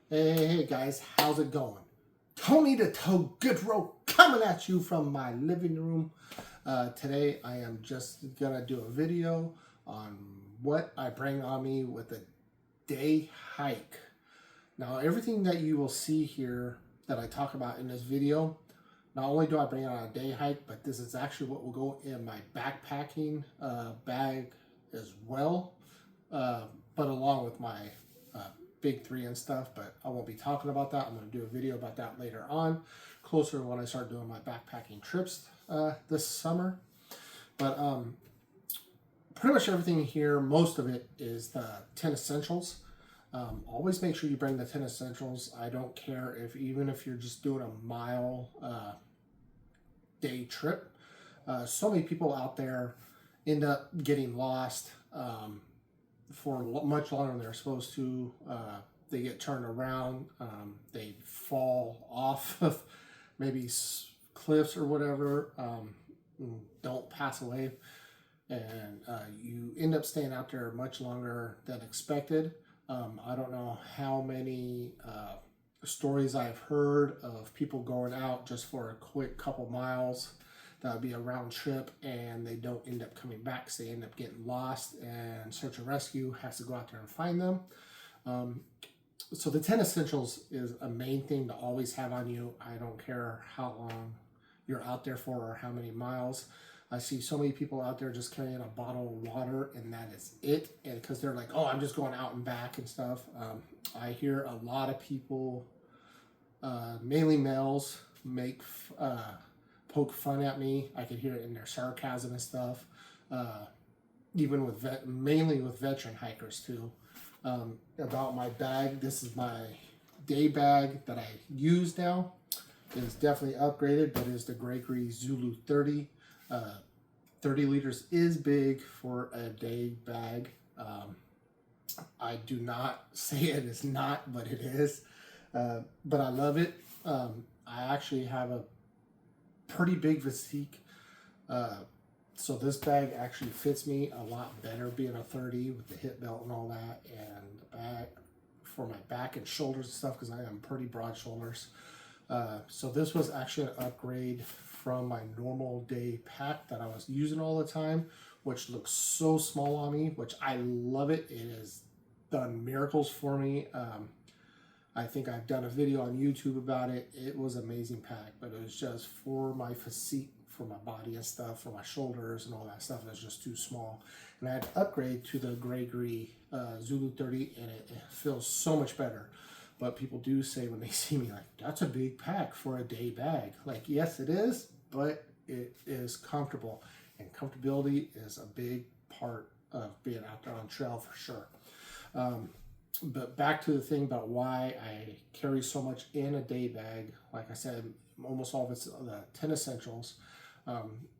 Hey guys, how's it going? Tony the Toad Goodrow coming at you from my living room. Today I am just gonna do a video on what I bring on me with a day hike. Now everything that you will see here that I talk about in this video, not only do I bring on a day hike, but this is actually what will go in my backpacking bag as well, but along with my uh, big three and stuff. But I won't be talking about that. I'm going to do a video about that later on, closer when I start doing my backpacking trips this summer. But pretty much everything here, most of it is the 10 essentials. Always make sure you bring the 10 essentials. I don't care even if you're just doing a mile day trip. So many people out there end up getting lost for much longer than they're supposed to. They get turned around. They fall off of maybe cliffs or whatever. Don't pass away. And you end up staying out there much longer than expected. I don't know how many stories I've heard of people going out just for a quick couple miles. That would be a round trip, and they don't end up coming back because they end up getting lost, and search and rescue has to go out there and find them. So the 10 essentials is a main thing to always have on you. I don't care how long you're out there for or how many miles. I see so many people out there just carrying a bottle of water and that is it. And because they're like, oh, I'm just going out and back and stuff. I hear a lot of people, mainly males, poke fun at me. I could hear it in their sarcasm and stuff. Even with mainly with veteran hikers too. About my bag, this is my day bag that I use now. It is definitely upgraded, but it is the Gregory Zulu 30. 30 liters is big for a day bag. I do not say it is not, but it is. But I love it. I actually have a pretty big physique. So this bag actually fits me a lot better being a 30 with the hip belt and all that, and the bag for my back and shoulders and stuff because I am pretty broad shoulders. So this was actually an upgrade from my normal day pack that I was using all the time, which looks so small on me, which I love it. It has done miracles for me. I think I've done a video on YouTube about it. It was an amazing pack, but it was just for my physique, for my body and stuff, for my shoulders and all that stuff. It was just too small. And I had to upgrade to the Gregory Zulu 30, and it feels so much better. But people do say when they see me, like, that's a big pack for a day bag. Like, yes, it is, but it is comfortable. And comfortability is a big part of being out there on trail for sure. But back to the thing about why I carry so much in a day bag. Like I said, almost all of it's the 10 essentials.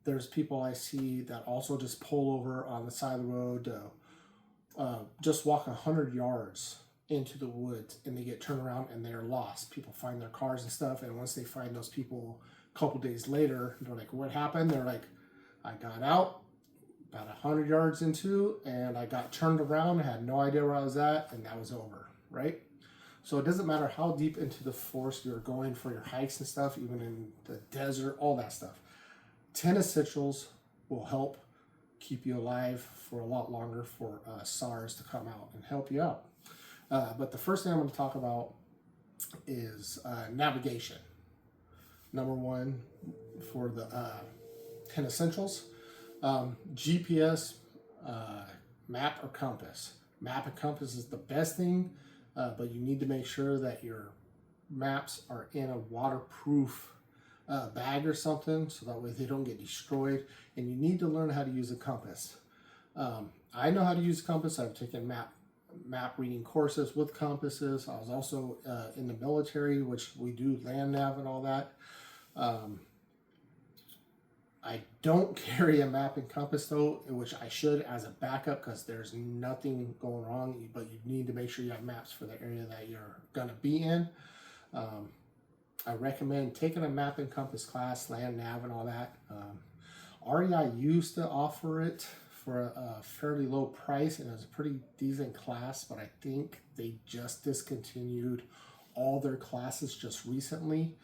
There's people I see that also just pull over on the side of the road to just walk 100 yards into the woods, and they get turned around and they're lost. People find their cars and stuff, and once they find those people a couple days later, they're like, what happened? They're like, I got out about 100 yards into, and I got turned around, had no idea where I was at, and that was over, right? So it doesn't matter how deep into the forest you're going for your hikes and stuff, even in the desert, all that stuff. 10 essentials will help keep you alive for a lot longer for SARS to come out and help you out. But the first thing I'm going to talk about is navigation. Number one for the 10 essentials, GPS, map or compass. Map and compass is the best thing, but you need to make sure that your maps are in a waterproof bag or something, so that way they don't get destroyed. And you need to learn how to use a compass. I know how to use a compass. I've taken map reading courses with compasses. I was also in the military, which we do land nav and all that. I don't carry a map and compass though, which I should as a backup because there's nothing going wrong, but you need to make sure you have maps for the area that you're going to be in. I recommend taking a map and compass class, land nav and all that. REI used to offer it for a fairly low price, and it was a pretty decent class, but I think they just discontinued all their classes just recently,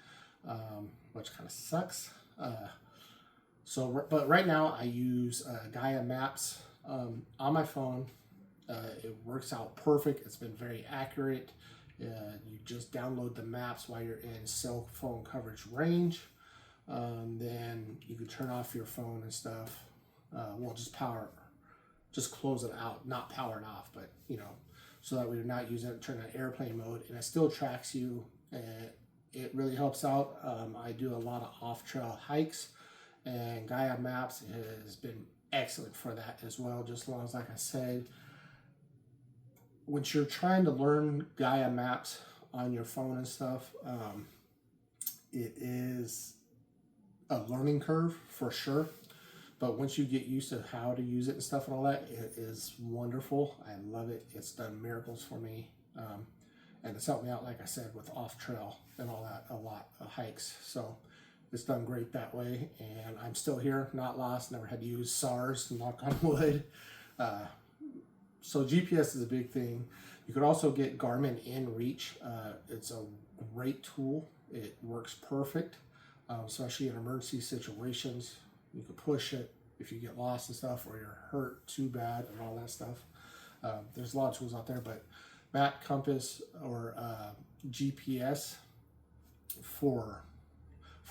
which kind of sucks. But right now I use Gaia Maps on my phone. It works out perfect. It's been very accurate. You just download the maps while you're in cell phone coverage range. Then you can turn off your phone and stuff. Well, just close it out, not power it off, but so that we're not using it, turn on airplane mode, and it still tracks you. And it really helps out. I do a lot of off-trail hikes, and Gaia Maps has been excellent for that as well. Just as long as, like I said, when you're trying to learn Gaia Maps on your phone and stuff, it is a learning curve for sure. But once you get used to how to use it and stuff and all that, it is wonderful. I love it. It's done miracles for me. And it's helped me out, like I said, with off-trail and all that, a lot of hikes. So it's done great that way. And I'm still here, not lost, never had to use SARS, knock on wood. So GPS is a big thing. You could also get Garmin InReach. It's a great tool. It works perfect, especially in emergency situations. You could push it if you get lost and stuff, or you're hurt too bad and all that stuff. There's a lot of tools out there, but map, compass, or GPS for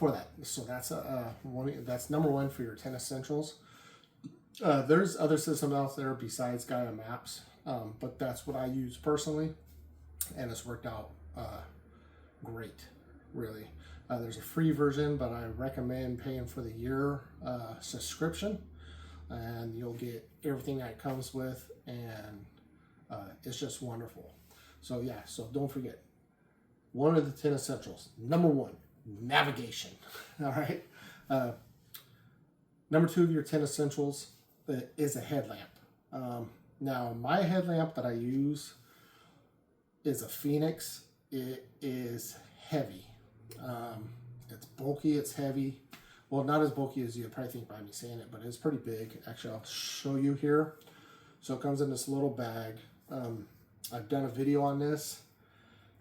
that. So that's that's number one for your 10 essentials. There's other systems out there besides Gaia Maps, but that's what I use personally, and it's worked out great, really. There's a free version, but I recommend paying for the year subscription, and you'll get everything that it comes with, and it's just wonderful. So yeah, so don't forget, one of the 10 essentials. Number one, navigation. All right. Number two of your 10 essentials is a headlamp. Now, my headlamp that I use is a Phoenix. It is heavy. It's bulky, it's heavy. Well, not as bulky as you'd probably think by me saying it, but it's pretty big. Actually, I'll show you here. So it comes in this little bag. I've done a video on this.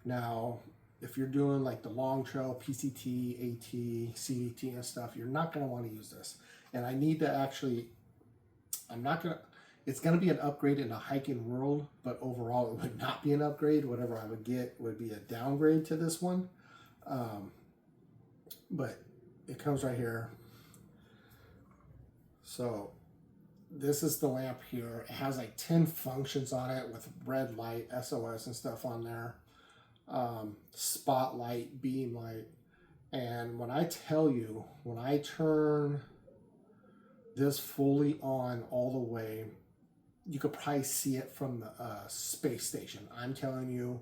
Now, if you're doing like the long trail, PCT, AT, CDT and stuff, you're not going to want to use this. And I need to actually, it's going to be an upgrade in the hiking world, but overall it would not be an upgrade. Whatever I would get would be a downgrade to this one. But it comes right here. So this is the lamp here. It has like 10 functions on it with red light, SOS and stuff on there. Spotlight, beam light. And when I tell you, when I turn this fully on all the way, you could probably see it from the space station. I'm telling you,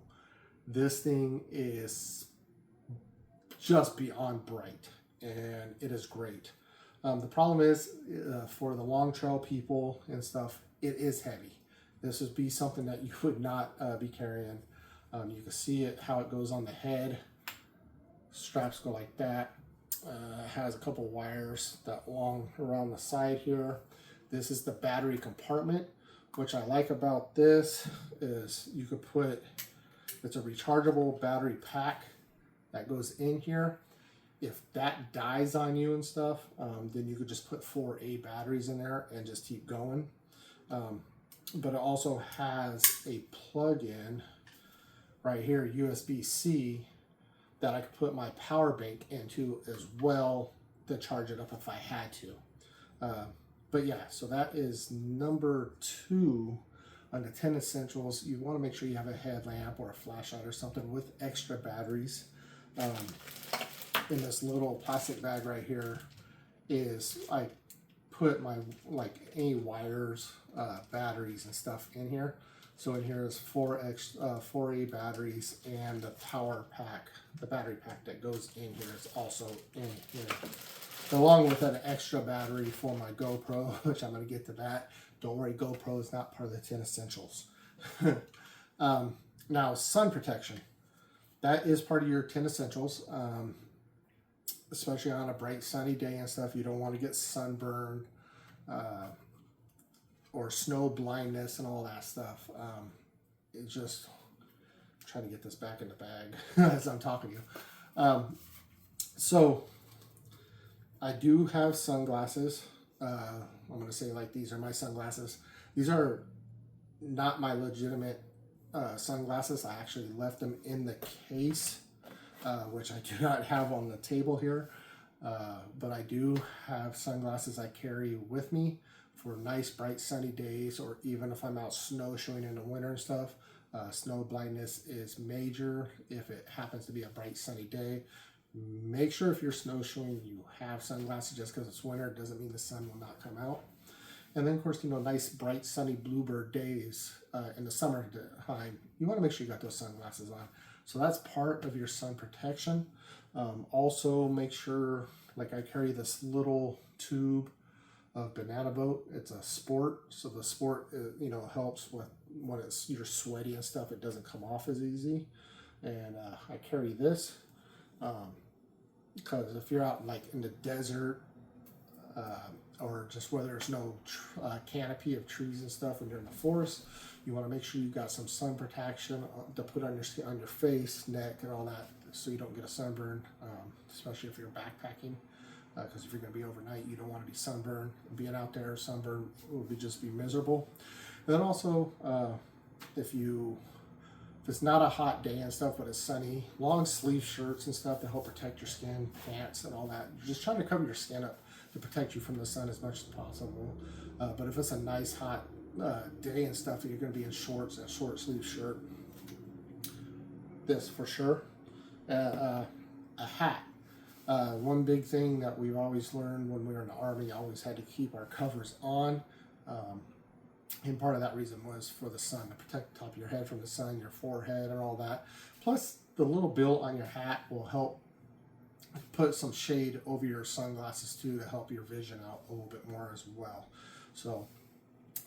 this thing is just beyond bright, and it is great. The problem is, for the long trail people and stuff, it is heavy. This would be something that you would not be carrying. You can see it, how it goes on the head. Straps go like that. It has a couple wires that long around the side here. This is the battery compartment. Which I like about this is you could put, it's a rechargeable battery pack that goes in here. If that dies on you and stuff, then you could just put 4A batteries in there and just keep going. But it also has a plug-in right here, USB-C, that I could put my power bank into as well to charge it up if I had to. But yeah, so that is number two on the 10 essentials. You want to make sure you have a headlamp or a flashlight or something with extra batteries. In this little plastic bag right here is, I put my, like, any wires, batteries and stuff in here. So in here is 4A batteries, and the power pack, the battery pack that goes in here is also in here. Along with an extra battery for my GoPro, which I'm going to get to that. Don't worry, GoPro is not part of the 10 essentials. Now, sun protection. That is part of your 10 essentials. Especially on a bright sunny day and stuff. You don't want to get sunburn or snow blindness and all that stuff. It just trying to get this back in the bag as I'm talking to you. So I do have sunglasses. I'm going to say like these are my sunglasses. These are not my legitimate sunglasses. I actually left them in the case, which I do not have on the table here. But I do have sunglasses I carry with me for nice, bright, sunny days, or even if I'm out snowshoeing in the winter and stuff. Snow blindness is major if it happens to be a bright, sunny day. Make sure if you're snowshoeing, you have sunglasses. Just because it's winter doesn't mean the sun will not come out. And then, of course, you know, nice, bright, sunny bluebird days in the summertime, you want to make sure you got those sunglasses on. So that's part of your sun protection. Also, make sure, like I carry this little tube of banana boat. It's a sport, so the sport, you know, helps with when you're sweaty and stuff. It doesn't come off as easy. And I carry this because if you're out like in the desert, or just where there's no canopy of trees and stuff, when you're in the forest, you want to make sure you got some sun protection to put on your skin, on your face, neck, and all that, so you don't get a sunburn, especially if you're backpacking. Because if you're going to be overnight, you don't want to be sunburned. Being out there, sunburn would just be miserable. And then also, if it's not a hot day and stuff, but it's sunny, long sleeve shirts and stuff to help protect your skin, pants and all that. You're just trying to cover your skin up to protect you from the sun as much as possible. But if it's a nice hot day and stuff, you're going to be in shorts and a short sleeve shirt. This for sure. A hat. One big thing that we've always learned when we were in the Army, always had to keep our covers on. And part of that reason was for the sun, to protect the top of your head from the sun, your forehead and all that. Plus, the little bill on your hat will help put some shade over your sunglasses too, to help your vision out a little bit more as well. So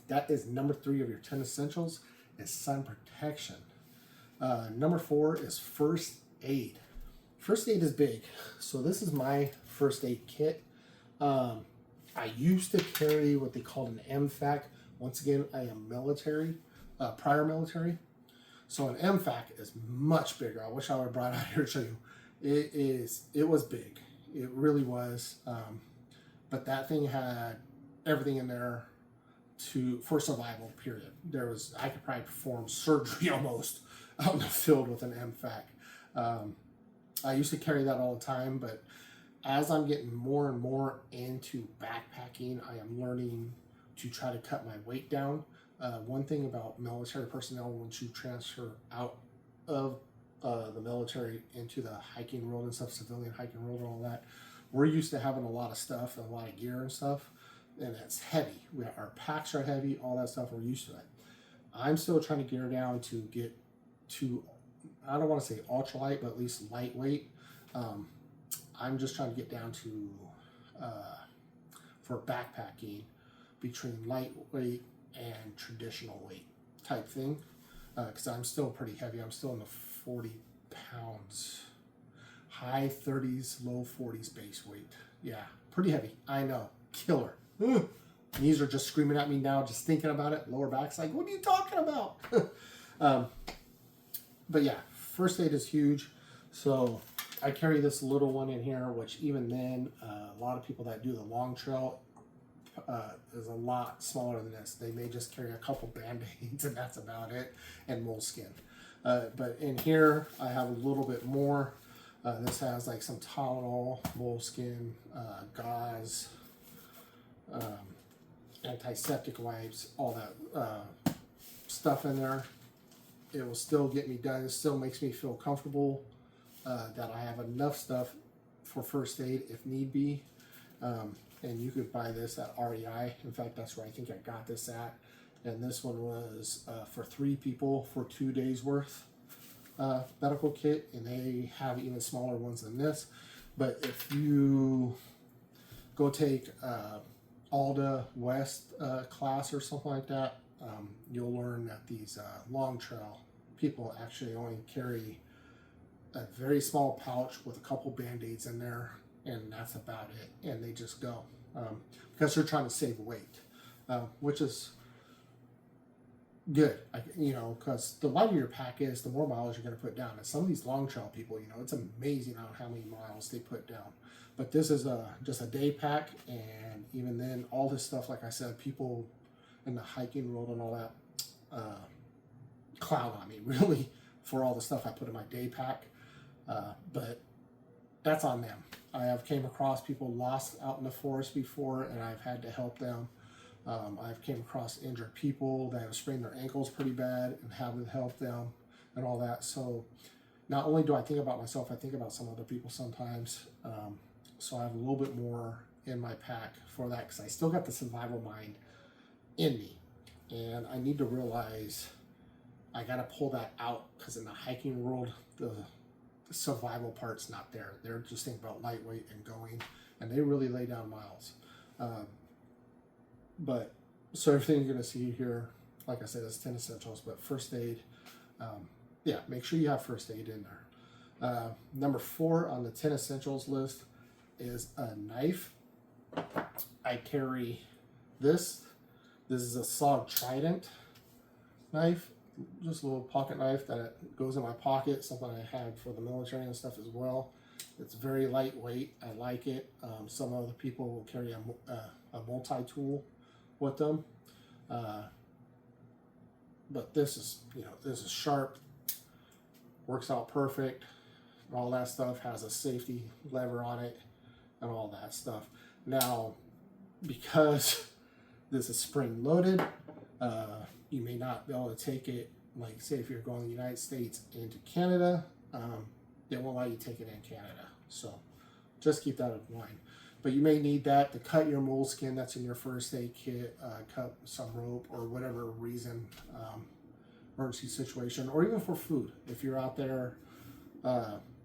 that is number 3 of your 10 essentials, is sun protection. Number 4 is first aid. First aid is big. So this is my first aid kit. I used to carry what they called an MFAC. Once again, I am military, prior military. So an MFAC is much bigger. I wish I would have brought it out here to show you. It was big. It really was. But that thing had everything in there for survival, period. I could probably perform surgery almost out in the field with an MFAC. I used to carry that all the time, but as I'm getting more and more into backpacking, I am learning to try to cut my weight down. One thing about military personnel, once you transfer out of the military into the hiking world and stuff, civilian hiking world and all that, we're used to having a lot of stuff and a lot of gear and stuff, and it's heavy. Our packs are heavy, all that stuff, we're used to it. I'm still trying to gear down to get to, I don't want to say ultralight, but at least lightweight. I'm just trying to get down to, for backpacking, between lightweight and traditional weight type thing. Because I'm still pretty heavy. I'm still in the 40 pounds, high 30s, low 40s base weight. Yeah, pretty heavy. I know. Killer. Ugh. Knees are just screaming at me now, just thinking about it. Lower back's like, what are you talking about? But yeah, first aid is huge. So I carry this little one in here, which even then, a lot of people that do the long trail is a lot smaller than this. They may just carry a couple band-aids and that's about it, and moleskin. But in here, I have a little bit more. This has like some Tylenol, moleskin, gauze, antiseptic wipes, all that stuff in there. It will still get me done. It still makes me feel comfortable that I have enough stuff for first aid if need be. And you could buy this at REI. In fact, that's where I think I got this at. And this one was for 3 people for 2 days worth medical kit. And they have even smaller ones than this. But if you go take Alda West class or something like that, you'll learn that these long trail people actually only carry a very small pouch with a couple band-aids in there, and that's about it, and they just go because they're trying to save weight, which is good. Because the lighter your pack is, the more miles you're going to put down. And some of these long trail people, it's amazing on how many miles they put down. But this is just a day pack, and even then, all this stuff, like I said, people in the hiking world and all that clown on me, really, for all the stuff I put in my day pack. But that's on them. I have came across people lost out in the forest before, and I've had to help them. I've came across injured people that have sprained their ankles pretty bad and having to help them and all that. So not only do I think about myself, I think about some other people sometimes. So I have a little bit more in my pack for that, because I still got the survival mind in me. And I need to realize I got to pull that out, because in the hiking world, the survival part's not there. They're just thinking about lightweight and going, and they really lay down miles. But so everything you're going to see here, like I said, is 10 essentials, but first aid, yeah, make sure you have first aid in there. Number 4 on the 10 essentials list is a knife. I carry this. This is a SOG Trident knife, just a little pocket knife that goes in my pocket, something I had for the military and stuff as well. It's very lightweight. I like it. Some other people will carry a multi-tool with them. But this is, this is sharp, works out perfect, all that stuff, has a safety lever on it and all that stuff. Now, because this is spring loaded, you may not be able to take it, like say if you're going to the United States into Canada, they won't allow you to take it in Canada. So just keep that in mind. But you may need that to cut your moleskin that's in your first aid kit, cut some rope or whatever reason, emergency situation, or even for food. If you're out there,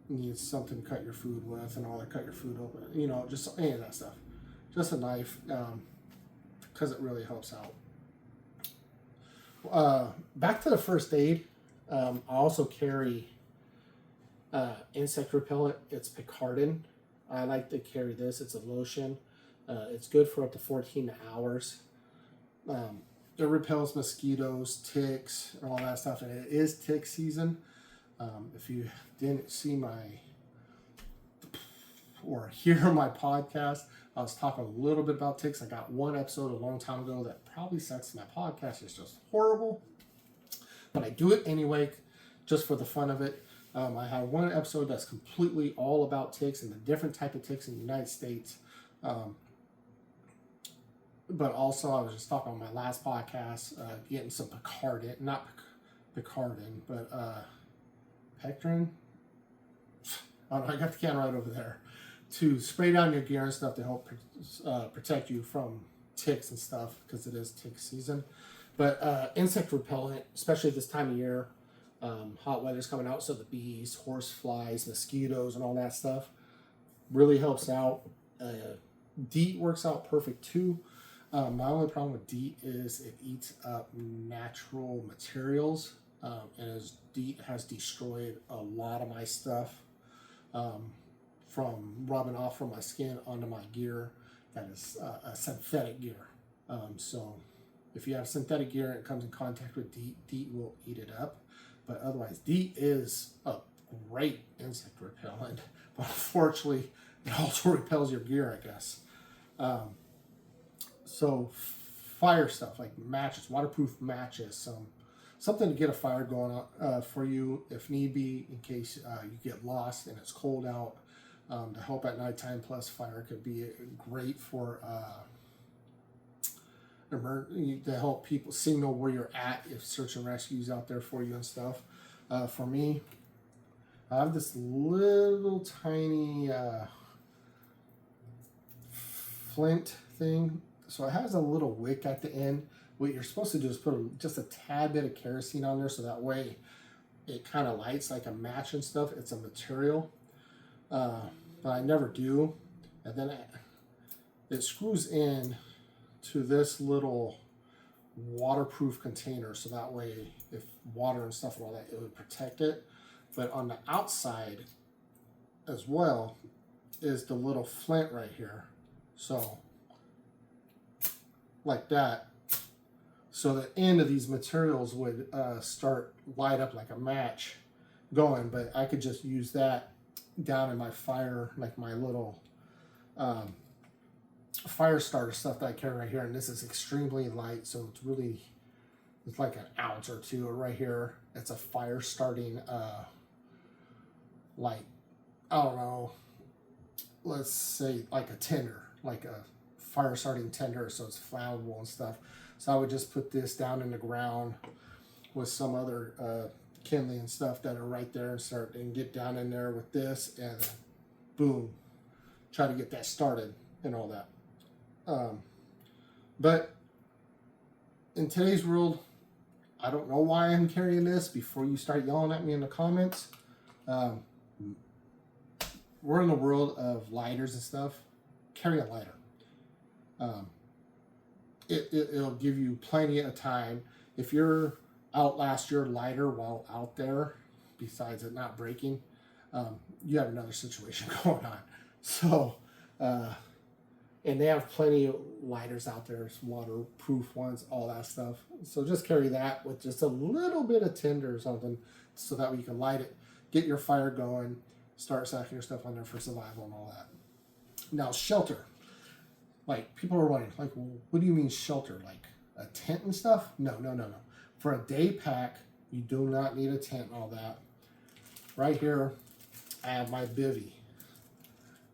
need something to cut your food with and all that, cut your food open, just any of that stuff. Just a knife, because it really helps out. Back to the first aid, I also carry insect repellent. It's Picardin. I like to carry this. It's a lotion. It's good for up to 14 hours. It repels mosquitoes, ticks, and all that stuff. And it is tick season. If you didn't see or hear my podcast, I was talking a little bit about ticks. I got one episode a long time ago that probably sucks. My podcast is just horrible, but I do it anyway, just for the fun of it. I have one episode that's completely all about ticks and the different type of ticks in the United States. But also, I was just talking on my last podcast, getting some Picardin, not Picardin, but Pectrin. I don't know, I got the can right over there, to spray down your gear and stuff to help protect you from ticks and stuff, because it is tick season. But insect repellent, especially this time of year, hot weather's coming out, so the bees, horse flies, mosquitoes, and all that stuff really helps out. DEET works out perfect too. My only problem with DEET is it eats up natural materials, and as DEET has destroyed a lot of my stuff, from rubbing off from my skin onto my gear that is a synthetic gear. So if you have synthetic gear and it comes in contact with DEET, DEET will eat it up. But otherwise, DEET is a great insect repellent. But unfortunately, it also repels your gear, I guess. So fire stuff like matches, waterproof matches, something to get a fire going on for you if need be, in case you get lost and it's cold out, to help at nighttime. Plus, fire could be great for to help people signal where you're at if search and rescue's out there for you and stuff. For me, I have this little tiny flint thing. So it has a little wick at the end. What you're supposed to do is put just a tad bit of kerosene on there, so that way it kind of lights like a match and stuff. It's a material, but I never do. And then it screws in to this little waterproof container, so that way if water and stuff and all that, it would protect it. But on the outside as well is the little flint right here. So like that. So the end of these materials would start light up like a match going, but I could just use that down in my fire, like my little fire starter stuff that I carry right here. And this is extremely light, so it's like an ounce or two right here. It's a fire starting like, I don't know, let's say like a tinder, like a fire starting tinder, so it's flammable and stuff. So I would just put this down in the ground with some other kindling and stuff that are right there, and start and get down in there with this, and boom, try to get that started and all that. But in today's world, I don't know why I'm carrying this. Before you start yelling at me in the comments, we're in the world of lighters and stuff. Carry a lighter. It'll give you plenty of time. If you're outlast your lighter while out there, besides it not breaking, you have another situation going on. So, and they have plenty of lighters out there, waterproof ones, all that stuff. So just carry that with just a little bit of tinder or something, so that way you can light it, get your fire going, start stacking your stuff on there for survival and all that. Now, shelter. Like, people are wondering, like, well, what do you mean shelter? Like a tent and stuff? No. For a day pack, you do not need a tent and all that. Right here, I have my bivvy.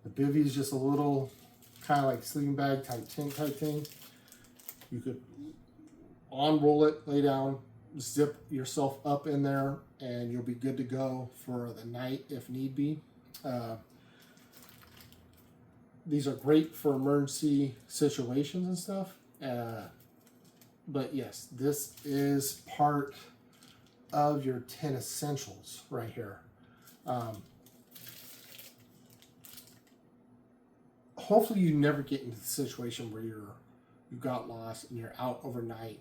The bivvy is just a little kind of like sleeping bag type tent type thing. You could unroll it, lay down, zip yourself up in there, and you'll be good to go for the night if need be. These are great for emergency situations and stuff. But yes, this is part of your 10 essentials right here. Hopefully you never get into the situation where you got lost and you're out overnight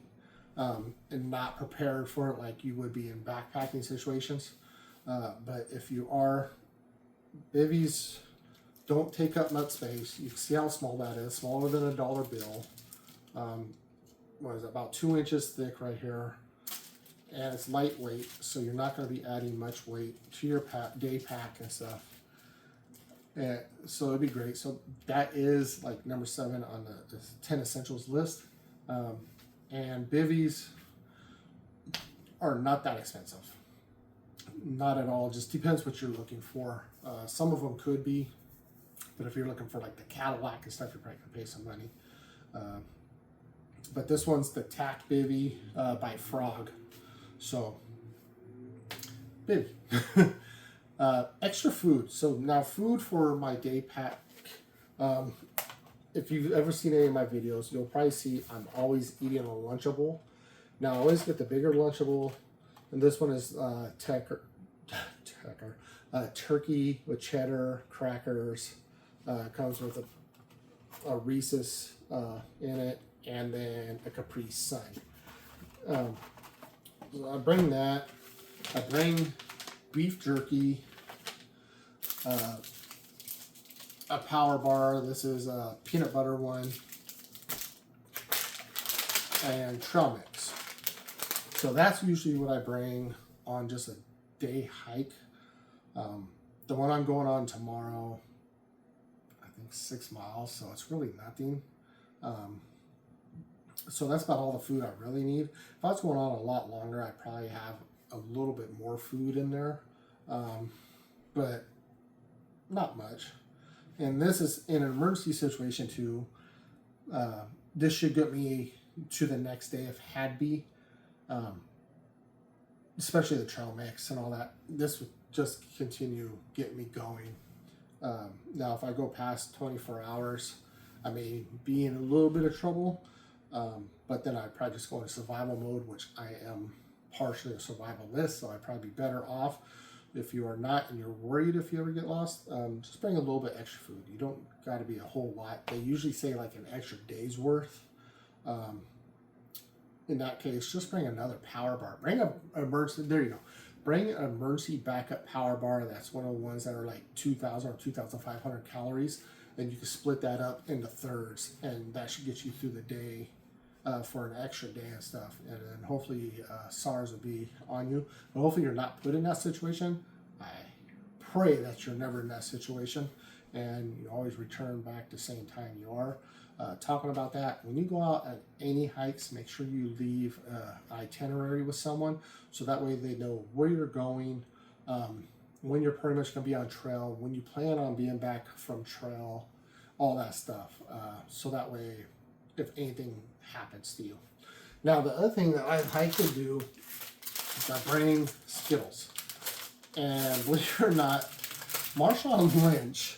and not prepared for it like you would be in backpacking situations. But if you are, bivvies don't take up much space. You can see how small that is, smaller than a dollar bill. What is it, about 2 inches thick right here. And it's lightweight, so you're not going to be adding much weight to your day pack and stuff. And so it'd be great. So that is like number 7 on the 10 essentials list. And bivvies are not that expensive. Not at all. Just depends what you're looking for. Some of them could be, but if you're looking for like the Cadillac and stuff, you're probably gonna pay some money. But this one's the Tack Bivvy by Frog. So, bivvy. Extra food. So now food for my day pack. If you've ever seen any of my videos, you'll probably see I'm always eating a Lunchable. Now I always get the bigger Lunchable, and this one is turkey with cheddar, crackers. Comes with a Reese's in it, and then a Capri Sun. So I bring that. I bring beef jerky, a power bar. This is a peanut butter one, and trail mix. So that's usually what I bring on just a day hike. The one I'm going on tomorrow, I think 6 miles, so it's really nothing. So that's about all the food I really need. If I was going on a lot longer, I'd probably have a little bit more food in there, but not much. And this is in an emergency situation too. This should get me to the next day if had be, especially the trail mix and all that. This would just continue getting me going. Now, if I go past 24 hours, I may be in a little bit of trouble, but then I'd probably just go into survival mode, which I am partially a survivalist, so I'd probably be better off. If you are not and you're worried if you ever get lost, just bring a little bit extra food. You don't got to be a whole lot. They usually say like an extra day's worth. In that case, just bring another power bar. Bring a emergency. There you go. Bring an emergency backup power bar. That's one of the ones that are like 2,000 or 2,500 calories, and you can split that up into thirds, and that should get you through the day for an extra day and stuff, and then hopefully SARS will be on you. But hopefully you're not put in that situation. I pray that you're never in that situation, and you always return back the same time you are. Talking about that, when you go out on any hikes, make sure you leave itinerary with someone, so that way they know where you're going, when you're pretty much going to be on trail, when you plan on being back from trail, all that stuff. So that way, if anything happens to you. Now, the other thing that I like to do is I bring Skittles. And believe it or not, Marshawn Lynch,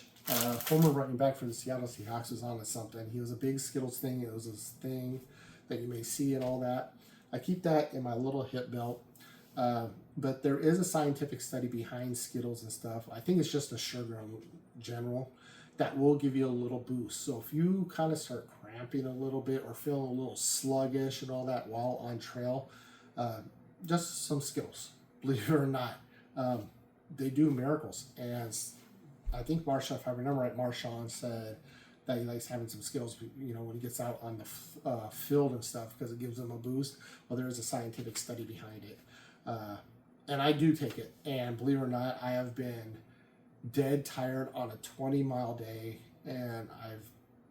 former running back for the Seattle Seahawks, was on to something. He was a big Skittles thing. It was this thing that you may see and all that. I keep that in my little hip belt. But there is a scientific study behind Skittles and stuff. I think it's just a sugar in general that will give you a little boost. So if you kind of start cramping a little bit or feeling a little sluggish and all that while on trail, just some Skittles, believe it or not. They do miracles. And I think Marshawn, if I remember right, Marshawn said that he likes having some Skittles, when he gets out on the field and stuff, because it gives him a boost. Well, there is a scientific study behind it. And I do take it. And believe it or not, I have been dead tired on a 20-mile day, and I've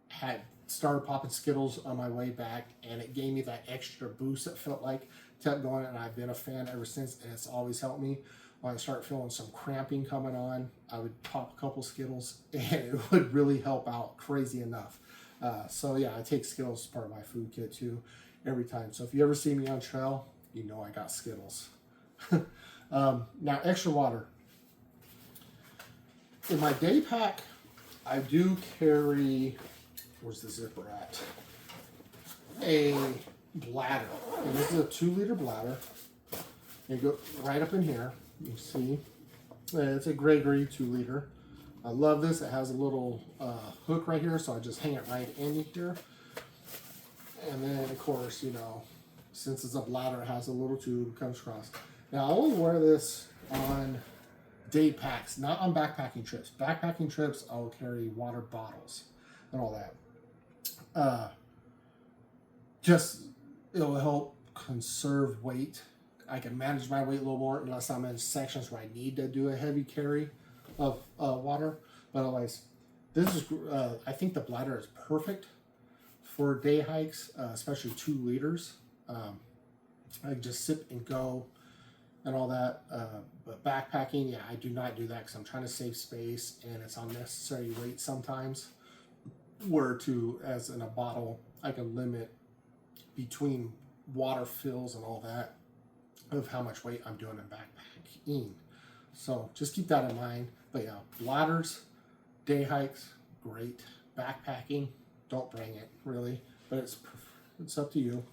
had started popping Skittles on my way back, and it gave me that extra boost. It felt like, kept going, and I've been a fan ever since, and it's always helped me. When I start feeling some cramping coming on, I would pop a couple Skittles, and it would really help out crazy enough. So yeah, I take Skittles as part of my food kit too, every time. So if you ever see me on trail, you know I got Skittles. Now, extra water. In my day pack, I do carry, where's the zipper at? A bladder. And this is a 2-liter bladder. You go right up in here. You see, it's a Gregory 2-liter. I love this. It has a little hook right here, so I just hang it right in here. And then, of course, since it's a bladder, it has a little tube comes across. Now, I only wear this on day packs, not on backpacking trips. Backpacking trips, I'll carry water bottles and all that. It'll help conserve weight. I can manage my weight a little more unless I'm in sections where I need to do a heavy carry of water. But otherwise, this is, I think the bladder is perfect for day hikes, especially 2 liters. I can just sip and go and all that. But backpacking, yeah, I do not do that because I'm trying to save space, and it's unnecessary weight sometimes. As in a bottle, I can limit between water fills and all that of how much weight I'm doing in backpacking. So just keep that in mind. But yeah, bladders, day hikes, great. Backpacking, don't bring it really, but it's up to you.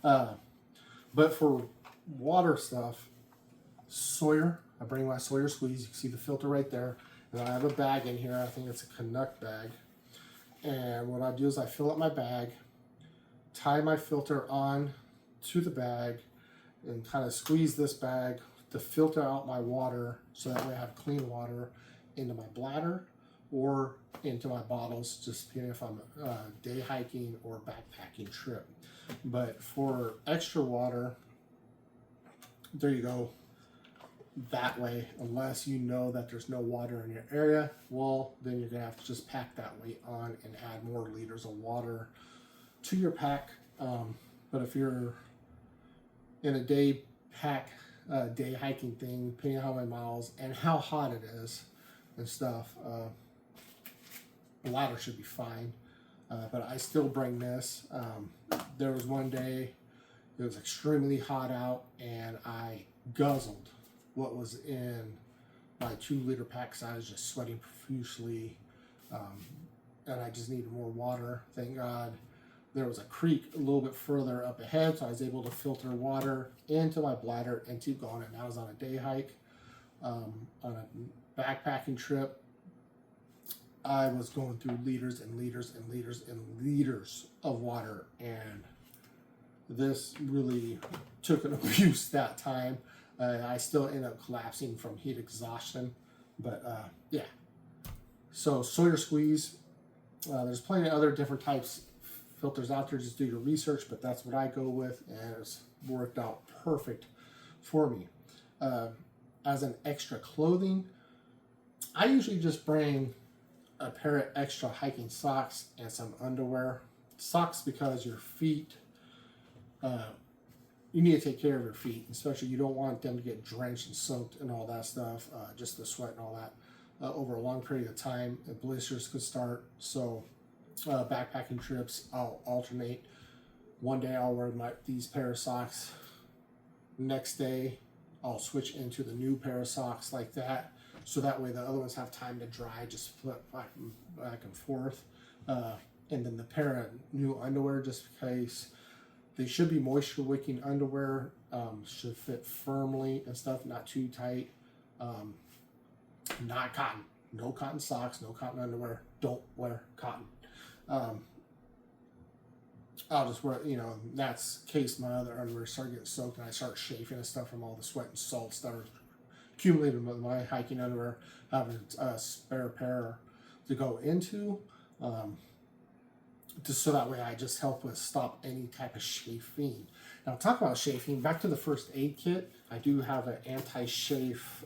But for water stuff, Sawyer, I bring my Sawyer squeeze. You can see the filter right there. And I have a bag in here. I think it's a Canuck bag. And what I do is I fill up my bag, tie my filter on to the bag, and kind of squeeze this bag to filter out my water, so that way I have clean water into my bladder or into my bottles, just depending if I'm day hiking or backpacking trip. But for extra water, there you go. That way, unless you know that there's no water in your area, well, then you're gonna have to just pack that weight on and add more liters of water to your pack. But if you're in a day pack, day hiking thing, depending on how many miles and how hot it is and stuff, bladder should be fine. But I still bring this. There was one day it was extremely hot out, and I guzzled what was in my 2-liter pack, because I was just sweating profusely, and I just needed more water. Thank God there was a creek a little bit further up ahead, so I was able to filter water into my bladder and keep going. And I was on a day hike. On a backpacking trip, I was going through liters and liters and liters and liters of water, and this really took an abuse that time. I still ended up collapsing from heat exhaustion, but yeah. So Sawyer squeeze, there's plenty of other different types filters out there, just do your research, but that's what I go with, and it's worked out perfect for me. As an extra clothing, I usually just bring a pair of extra hiking socks and some underwear. Socks because your feet, you need to take care of your feet, especially you don't want them to get drenched and soaked and all that stuff, just the sweat and all that. Over a long period of time, blisters could start. So backpacking trips, I'll alternate. One day I'll wear these pair of socks. Next day I'll switch into the new pair of socks like that. So that way the other ones have time to dry, just flip back and forth. And then the pair of new underwear, just because they should be moisture wicking underwear, should fit firmly and stuff, not too tight. Not cotton. No cotton socks, no cotton underwear. Don't wear cotton. I'll just wear, that's in case my other underwear start getting soaked and I start chafing and stuff from all the sweat and salts that are accumulated with my hiking underwear. Having a spare pair to go into, just so that way I just help with stop any type of chafing. Now, talk about chafing. Back to the first aid kit, I do have an anti-chafe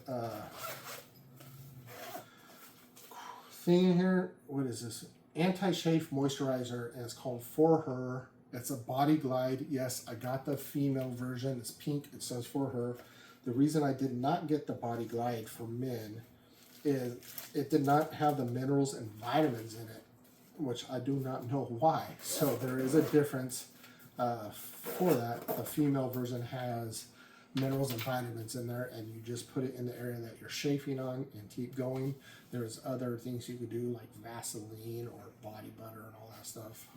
thing in here. What is this? Anti-chafe moisturizer, and it's called For Her. It's a Body Glide. Yes, I got the female version. It's pink. It says For Her. The reason I did not get the Body Glide for men is it did not have the minerals and vitamins in it, which I do not know why. So there is a difference for that. The female version has minerals and vitamins in there, and you just put it in the area that you're chafing on and keep going. There's other things you could do like Vaseline or body butter and all that stuff.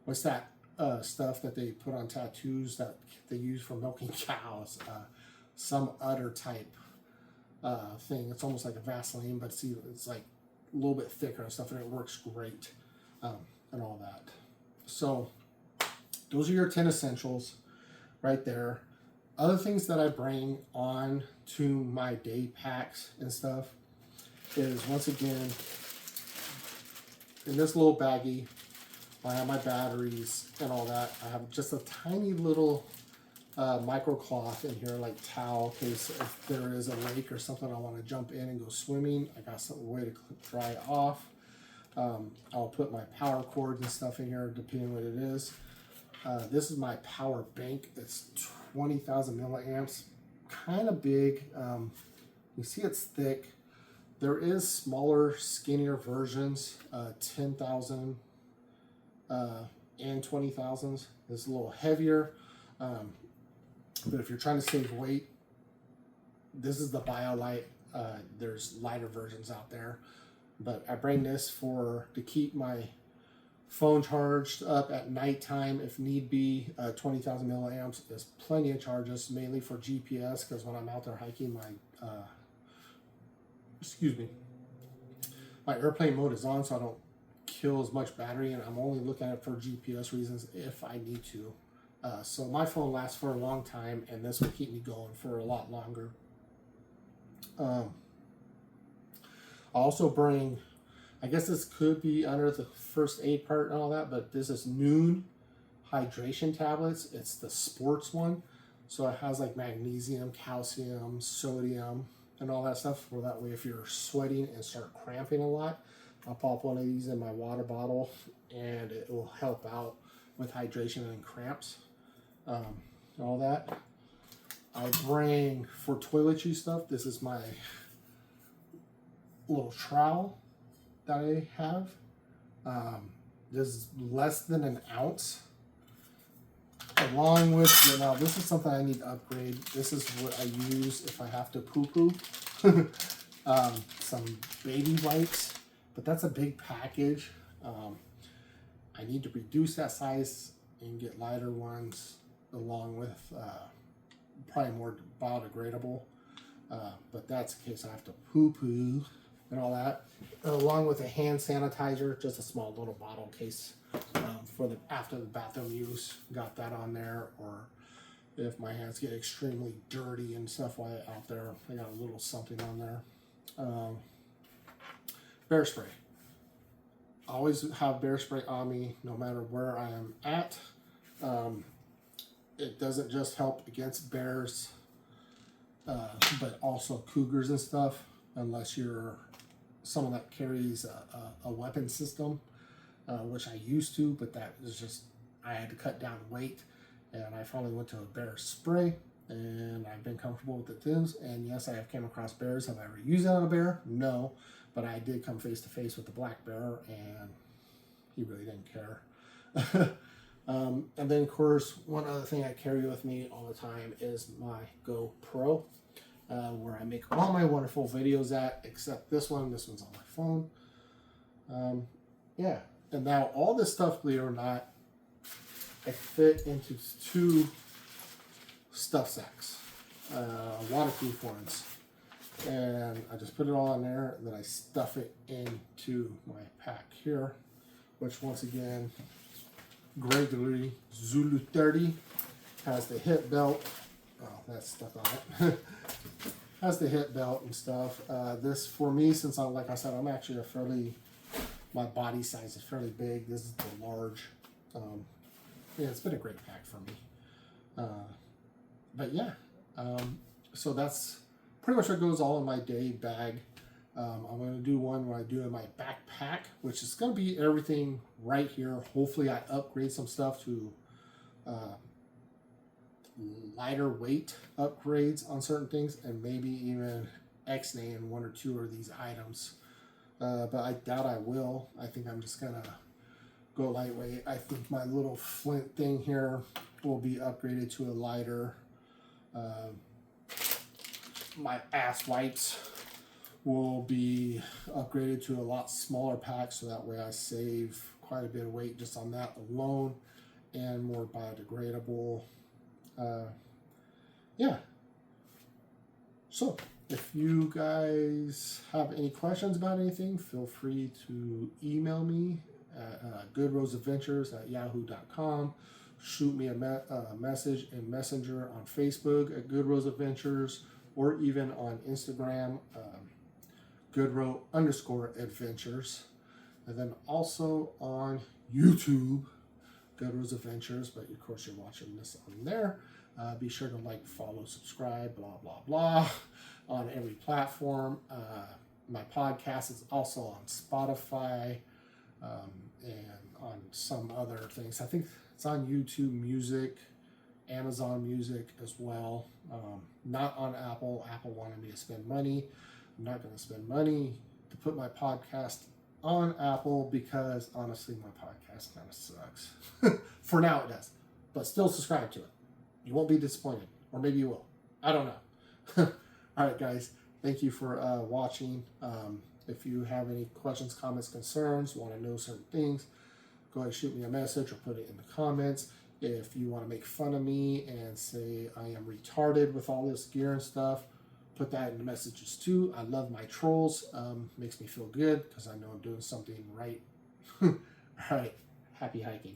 What's that stuff that they put on tattoos that they use for milking cows? Some other type thing. It's almost like a Vaseline, but it's like a little bit thicker and stuff, and it works great and all that. So those are your 10 essentials right there. Other things that I bring on to my day packs and stuff is, once again, in this little baggie, I have my batteries and all that. I have just a tiny little micro cloth in here, like towel, in case if there is a lake or something I want to jump in and go swimming. I got some way to dry it off. I'll put my power cords and stuff in here, depending on what it is. This is my power bank. It's 20,000 milliamps, kind of big. You see it's thick. There is smaller, skinnier versions, 10,000 and 20,000s. It's a little heavier, but if you're trying to save weight, this is the BioLite. There's lighter versions out there, but I bring this to keep my phone charged up at nighttime if need be. 20,000 milliamps is plenty of charges, mainly for GPS, because when I'm out there hiking, my airplane mode is on, so I don't kill as much battery, and I'm only looking at it for GPS reasons if I need to. So my phone lasts for a long time, and this will keep me going for a lot longer. I also bring, I guess this could be under the first aid part and all that, but this is Noon hydration tablets. It's the sports one. So it has like magnesium, calcium, sodium, and all that stuff. For that way, if you're sweating and start cramping a lot, I'll pop one of these in my water bottle, and it will help out with hydration and cramps. All that. I bring, for toiletry stuff, this is my little trowel that I have. This is less than an ounce. Along with, now this is something I need to upgrade. This is what I use if I have to poo-poo. Some baby wipes, but that's a big package. I need to reduce that size and get lighter ones, along with probably more biodegradable. But that's in case I have to poo-poo and all that. Along with a hand sanitizer, just a small little bottle in case for the after the bathroom use. Got that on there, or if my hands get extremely dirty and stuff while out there, I got a little something on there. Bear spray. always have bear spray on me no matter where I am at. It doesn't just help against bears, but also cougars and stuff, unless you're someone that carries a weapon system, which I used to, but that is just, I had to cut down weight, and I finally went to a bear spray, and I've been comfortable with the things. And yes, I have came across bears. Have I ever used it on a bear? No, but I did come face to face with the black bear, and he really didn't care. And then, of course, one other thing I carry with me all the time is my GoPro, where I make all my wonderful videos at, except this one. This one's on my phone. Yeah, and now all this stuff, believe it or not, I fit into 2 stuff sacks, waterproof ones. And I just put it all in there, and then I stuff it into my pack here, which once again, Gregory Zulu 30 has the hip belt. Oh, that's stuff on it. Has the hip belt and stuff. This for me, since I'm, like I said, I'm actually my body size is fairly big. This is the large. Yeah, it's been a great pack for me. But yeah, so that's pretty much what goes all in my day bag. I'm going to do one where I do in my backpack, which is going to be everything right here. Hopefully I upgrade some stuff to lighter weight upgrades on certain things, and maybe even X-nay in 1 or 2 of these items. But I doubt I will. I think I'm just going to go lightweight. I think my little flint thing here will be upgraded to a lighter. My ass wipes will be upgraded to a lot smaller pack, so that way I save quite a bit of weight just on that alone, and more biodegradable. Yeah. So if you guys have any questions about anything, feel free to email me at goodroseadventures@yahoo.com. Shoot me a message in Messenger on Facebook at goodroseadventures, or even on Instagram, goodro_adventures, and then also on YouTube, Goodrose Adventures. But of course, you're watching this on there. Be sure to like, follow, subscribe, blah blah blah, on every platform. My podcast is also on Spotify, and on some other things. I think it's on YouTube Music, Amazon Music as well. Not on Apple. Apple wanted me to spend money. I'm not going to spend money to put my podcast on Apple, because honestly, my podcast kind of sucks. For now, it does. But still subscribe to it. You won't be disappointed. Or maybe you will. I don't know. All right, guys. Thank you for watching. If you have any questions, comments, concerns, want to know certain things, go ahead and shoot me a message or put it in the comments. If you want to make fun of me and say I am retarded with all this gear and stuff, put that in the messages too. I love my trolls. Makes me feel good because I know I'm doing something right. All right. Happy hiking.